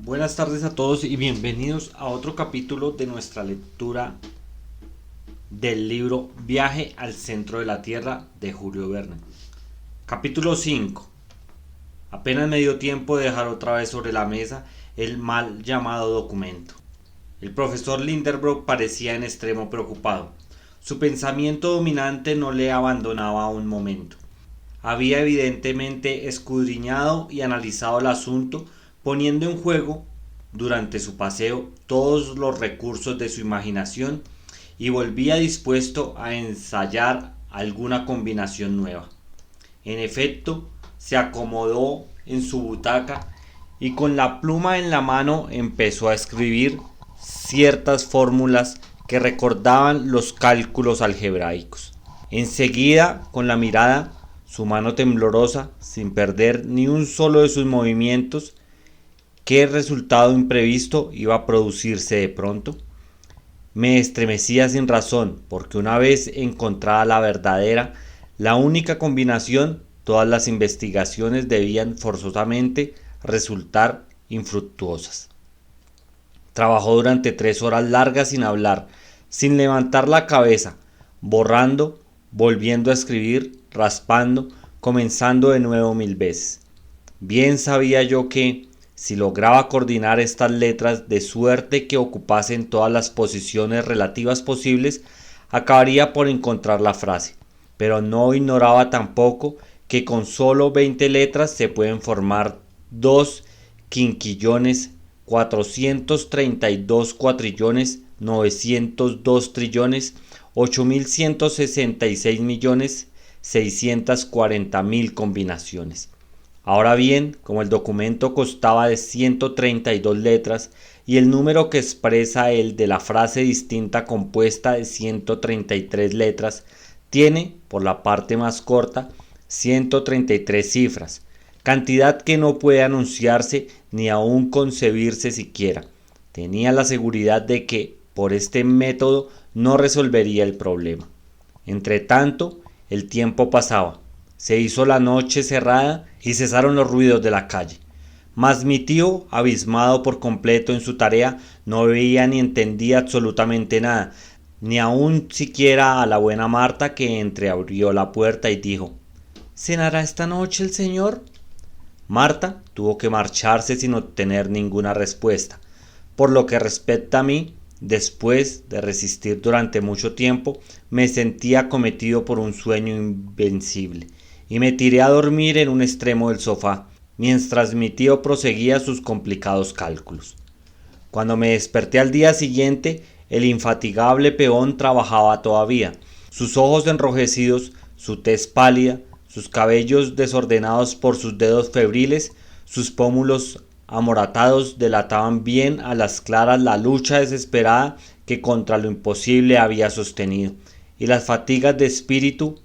Buenas tardes a todos y bienvenidos a otro capítulo de nuestra lectura del libro Viaje al centro de la Tierra de Julio Verne. Capítulo 5. Apenas me dio tiempo de dejar otra vez sobre la mesa el mal llamado documento. El profesor Lindenbrock parecía en extremo preocupado. Su pensamiento dominante no le abandonaba un momento. Había evidentemente escudriñado y analizado el asunto, poniendo en juego durante su paseo todos los recursos de su imaginación y volvía dispuesto a ensayar alguna combinación nueva. En efecto, se acomodó en su butaca y con la pluma en la mano empezó a escribir ciertas fórmulas que recordaban los cálculos algebraicos. Enseguida, con la mirada, su mano temblorosa, sin perder ni un solo de sus movimientos, ¿qué resultado imprevisto iba a producirse de pronto? Me estremecía sin razón, porque una vez encontrada la verdadera, la única combinación, todas las investigaciones debían forzosamente resultar infructuosas. Trabajó durante 3 horas largas sin hablar, sin levantar la cabeza, borrando, volviendo a escribir, raspando, comenzando de nuevo 1000 veces. Bien sabía yo que, si lograba coordinar estas letras de suerte que ocupasen todas las posiciones relativas posibles, acabaría por encontrar la frase. Pero no ignoraba tampoco que con solo 20 letras se pueden formar 2 quinquillones, 432 cuatrillones, 902 trillones, 8.166.640.000 combinaciones. Ahora bien, como el documento constaba de 132 letras y el número que expresa el de la frase distinta compuesta de 133 letras, tiene, por la parte más corta, 133 cifras, cantidad que no puede anunciarse ni aún concebirse siquiera. Tenía la seguridad de que, por este método, no resolvería el problema. Entretanto, el tiempo pasaba. Se hizo la noche cerrada y cesaron los ruidos de la calle. Mas mi tío, abismado por completo en su tarea, no veía ni entendía absolutamente nada, ni aun siquiera a la buena Marta, que entreabrió la puerta y dijo: ¿Cenará esta noche el señor? Marta tuvo que marcharse sin obtener ninguna respuesta. Por lo que respecta a mí, después de resistir durante mucho tiempo, me sentí acometido por un sueño invencible y me tiré a dormir en un extremo del sofá, mientras mi tío proseguía sus complicados cálculos. Cuando me desperté al día siguiente, el infatigable peón trabajaba todavía, sus ojos enrojecidos, su tez pálida, sus cabellos desordenados por sus dedos febriles, sus pómulos amoratados delataban bien a las claras la lucha desesperada que contra lo imposible había sostenido, y las fatigas de espíritu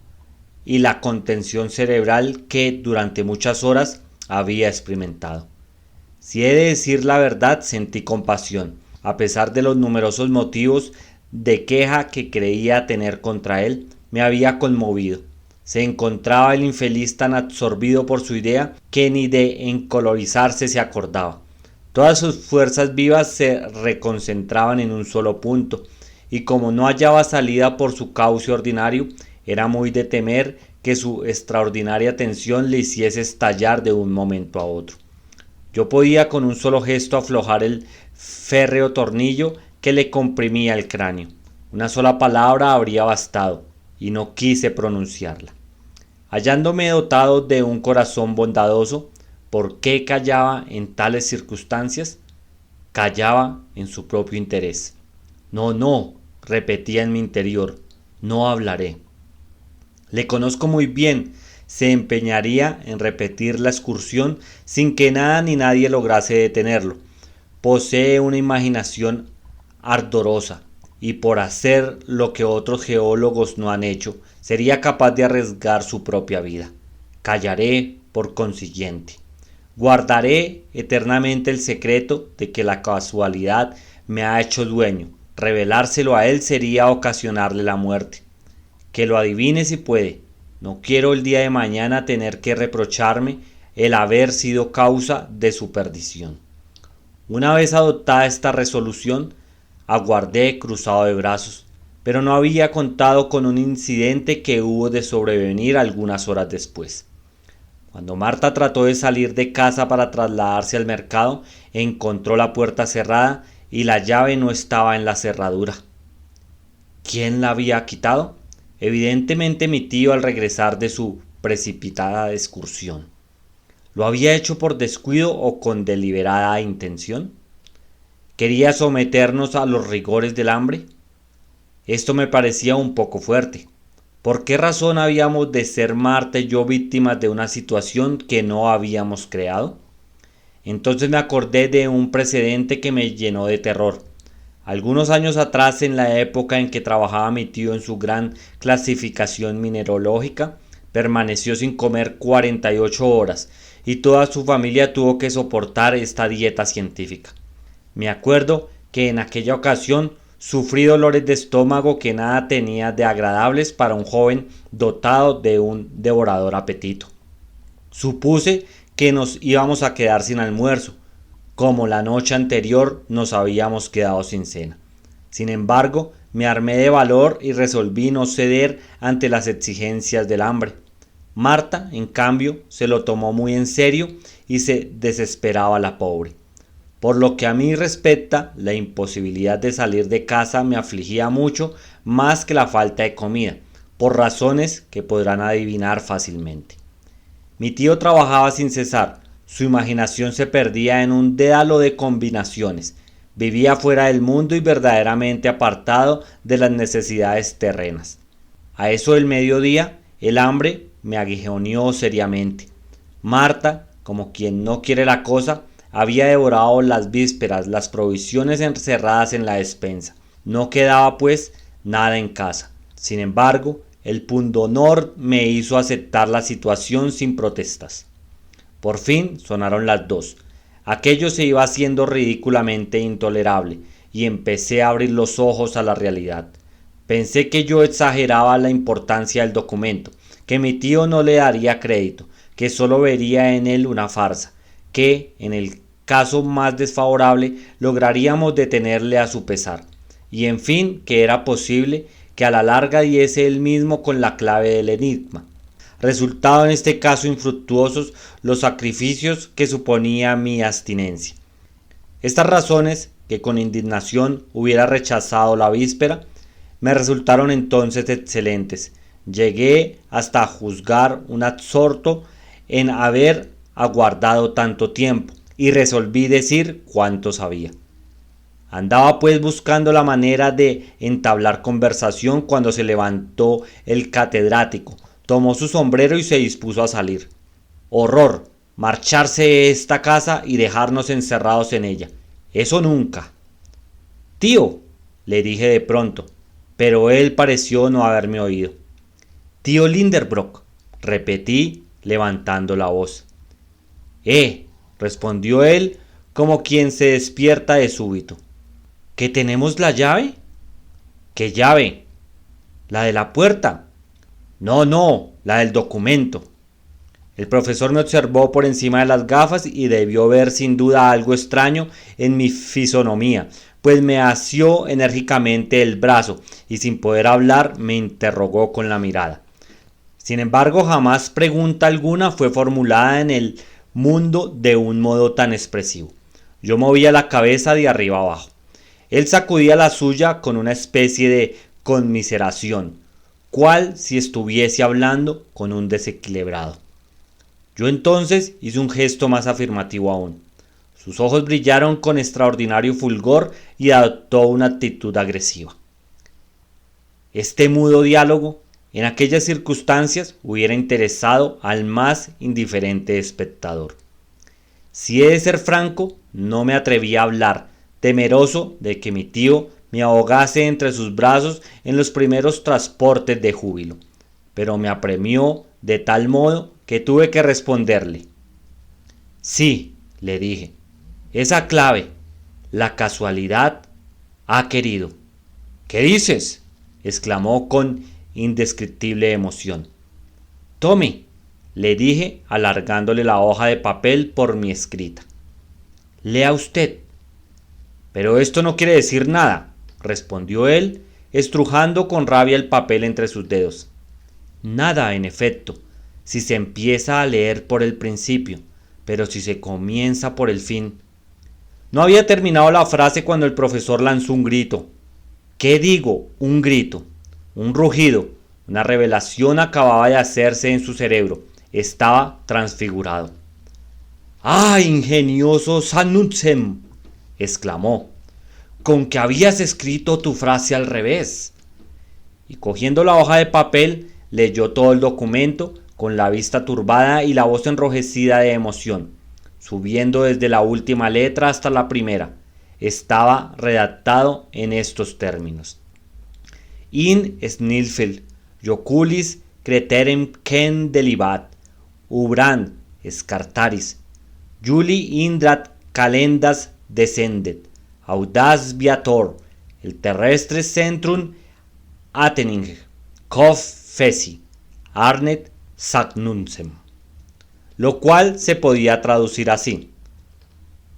y la contención cerebral que durante muchas horas había experimentado. Si he de decir la verdad, sentí compasión, a pesar de los numerosos motivos de queja que creía tener contra él, me había conmovido. Se encontraba el infeliz tan absorbido por su idea que ni de encolorizarse se acordaba. Todas sus fuerzas vivas se reconcentraban en un solo punto, y como no hallaba salida por su cauce ordinario, era muy de temer que su extraordinaria tensión le hiciese estallar de un momento a otro. Yo podía con un solo gesto aflojar el férreo tornillo que le comprimía el cráneo. Una sola palabra habría bastado, y no quise pronunciarla. Hallándome dotado de un corazón bondadoso, ¿por qué callaba en tales circunstancias? Callaba en su propio interés. No, no, repetía en mi interior, no hablaré. Le conozco muy bien, se empeñaría en repetir la excursión sin que nada ni nadie lograse detenerlo. Posee una imaginación ardorosa y por hacer lo que otros geólogos no han hecho, sería capaz de arriesgar su propia vida. Callaré por consiguiente. Guardaré eternamente el secreto de que la casualidad me ha hecho dueño. Revelárselo a él sería ocasionarle la muerte. Que lo adivine si puede. No quiero el día de mañana tener que reprocharme el haber sido causa de su perdición. Una vez adoptada esta resolución, aguardé cruzado de brazos, pero no había contado con un incidente que hubo de sobrevenir algunas horas después. Cuando Marta trató de salir de casa para trasladarse al mercado, encontró la puerta cerrada y la llave no estaba en la cerradura. ¿Quién la había quitado? Evidentemente mi tío al regresar de su precipitada excursión. ¿Lo había hecho por descuido o con deliberada intención? ¿Quería someternos a los rigores del hambre? Esto me parecía un poco fuerte. ¿Por qué razón habíamos de ser Marta y yo víctimas de una situación que no habíamos creado? Entonces me acordé de un precedente que me llenó de terror. Algunos años atrás, en la época en que trabajaba mi tío en su gran clasificación mineralógica, permaneció sin comer 48 horas y toda su familia tuvo que soportar esta dieta científica. Me acuerdo que en aquella ocasión sufrí dolores de estómago que nada tenía de agradables para un joven dotado de un devorador apetito. Supuse que nos íbamos a quedar sin almuerzo, como la noche anterior nos habíamos quedado sin cena. Sin embargo, me armé de valor y resolví no ceder ante las exigencias del hambre. Marta, en cambio, se lo tomó muy en serio y se desesperaba la pobre. Por lo que a mí respecta, la imposibilidad de salir de casa me afligía mucho más que la falta de comida, por razones que podrán adivinar fácilmente. Mi tío trabajaba sin cesar, su imaginación se perdía en un dédalo de combinaciones, vivía fuera del mundo y verdaderamente apartado de las necesidades terrenas. A eso del mediodía, el hambre me aguijoneó seriamente. Marta, como quien no quiere la cosa, había devorado las vísperas, las provisiones encerradas en la despensa. No quedaba pues nada en casa. Sin embargo, el pundonor me hizo aceptar la situación sin protestas. Por fin sonaron las 2. Aquello se iba haciendo ridículamente intolerable y empecé a abrir los ojos a la realidad. Pensé que yo exageraba la importancia del documento, que mi tío no le daría crédito, que solo vería en él una farsa, que, en el caso más desfavorable, lograríamos detenerle a su pesar, y en fin, que era posible que a la larga diese él mismo con la clave del enigma. Resultado en este caso infructuosos los sacrificios que suponía mi abstinencia. Estas razones, que con indignación hubiera rechazado la víspera, me resultaron entonces excelentes. Llegué hasta juzgar un absorto en haber aguardado tanto tiempo y resolví decir cuánto sabía. Andaba pues buscando la manera de entablar conversación cuando se levantó el catedrático, tomó su sombrero y se dispuso a salir. Horror, marcharse de esta casa y dejarnos encerrados en ella. Eso nunca. Tío, le dije de pronto, pero él pareció no haberme oído. Tío Lindenbrock, repetí levantando la voz. Respondió él como quien se despierta de súbito. ¿Que tenemos la llave? ¿Qué llave? La de la puerta. No, la del documento. El profesor me observó por encima de las gafas y debió ver sin duda algo extraño en mi fisonomía, pues me asió enérgicamente el brazo y sin poder hablar me interrogó con la mirada. Sin embargo, jamás pregunta alguna fue formulada en el mundo de un modo tan expresivo. Yo movía la cabeza de arriba abajo. Él sacudía la suya con una especie de conmiseración, cual si estuviese hablando con un desequilibrado. Yo entonces hice un gesto más afirmativo aún. Sus ojos brillaron con extraordinario fulgor y adoptó una actitud agresiva. Este mudo diálogo, en aquellas circunstancias, hubiera interesado al más indiferente espectador. Si he de ser franco, no me atreví a hablar, temeroso de que mi tío me ahogase entre sus brazos en los primeros transportes de júbilo, pero me apremió de tal modo que tuve que responderle. Sí, le dije, esa clave, la casualidad, ha querido. ¿Qué dices?, exclamó con indescriptible emoción. Tome, le dije alargándole la hoja de papel por mí escrita. Lea usted, Pero esto no quiere decir nada, respondió él, estrujando con rabia el papel entre sus dedos. Nada, en efecto, si se empieza a leer por el principio, pero si se comienza por el fin. No había terminado la frase cuando el profesor lanzó un grito. ¿Qué digo? Un grito, un rugido, una revelación acababa de hacerse en su cerebro. Estaba transfigurado. ¡Ah, ingenioso Sanucem! Exclamó. Con que habías escrito tu frase al revés. Y cogiendo la hoja de papel, leyó todo el documento con la vista turbada y la voz enrojecida de emoción, subiendo desde la última letra hasta la primera. Estaba redactado en estos términos: In Snilfeld, Joculis Creterem Ken Delibat, Ubrand Scartaris, Juli Indrat Calendas Descendet, Audas Viator, el terrestre Centrum Atening, Cov Feci, Arnet Sagnuncem. Lo cual se podía traducir así: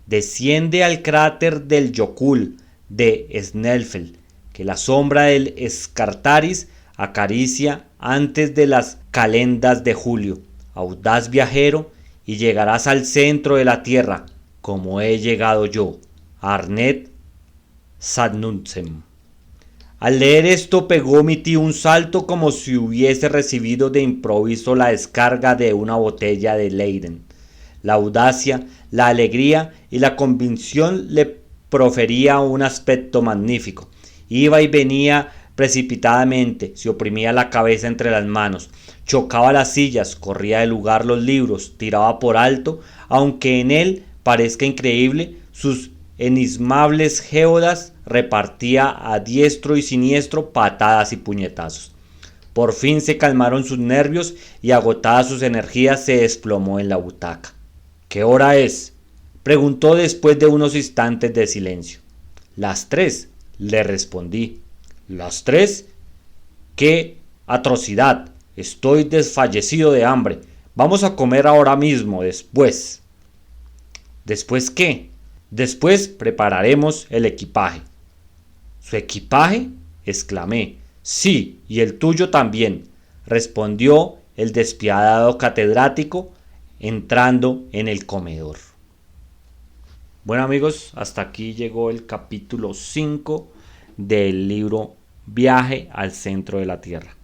desciende al cráter del Jokul de Snelfeld, que la sombra del Scartaris acaricia antes de las calendas de julio, audaz viajero, y llegarás al centro de la tierra, como he llegado yo, Arnet Sagnuncem. Al leer esto pegó mi tío un salto como si hubiese recibido de improviso la descarga de una botella de Leyden. La audacia, la alegría y la convicción le profería un aspecto magnífico. Iba y venía precipitadamente, se oprimía la cabeza entre las manos, chocaba las sillas, corría de lugar los libros, tiraba por alto, aunque en él parezca increíble, sus enigmables géodas, repartía a diestro y siniestro patadas y puñetazos. Por fin se calmaron sus nervios y agotadas sus energías se desplomó en la butaca. ¿Qué hora es?, preguntó después de unos instantes de silencio. Las 3, le respondí. ¿Las 3? ¡Qué atrocidad! Estoy desfallecido de hambre. Vamos a comer ahora mismo, después. ¿Después qué? Después prepararemos el equipaje. ¿Su equipaje?, exclamé. Sí, y el tuyo también, respondió el despiadado catedrático, entrando en el comedor. Bueno, amigos, hasta aquí llegó el capítulo 5 del libro Viaje al centro de la Tierra.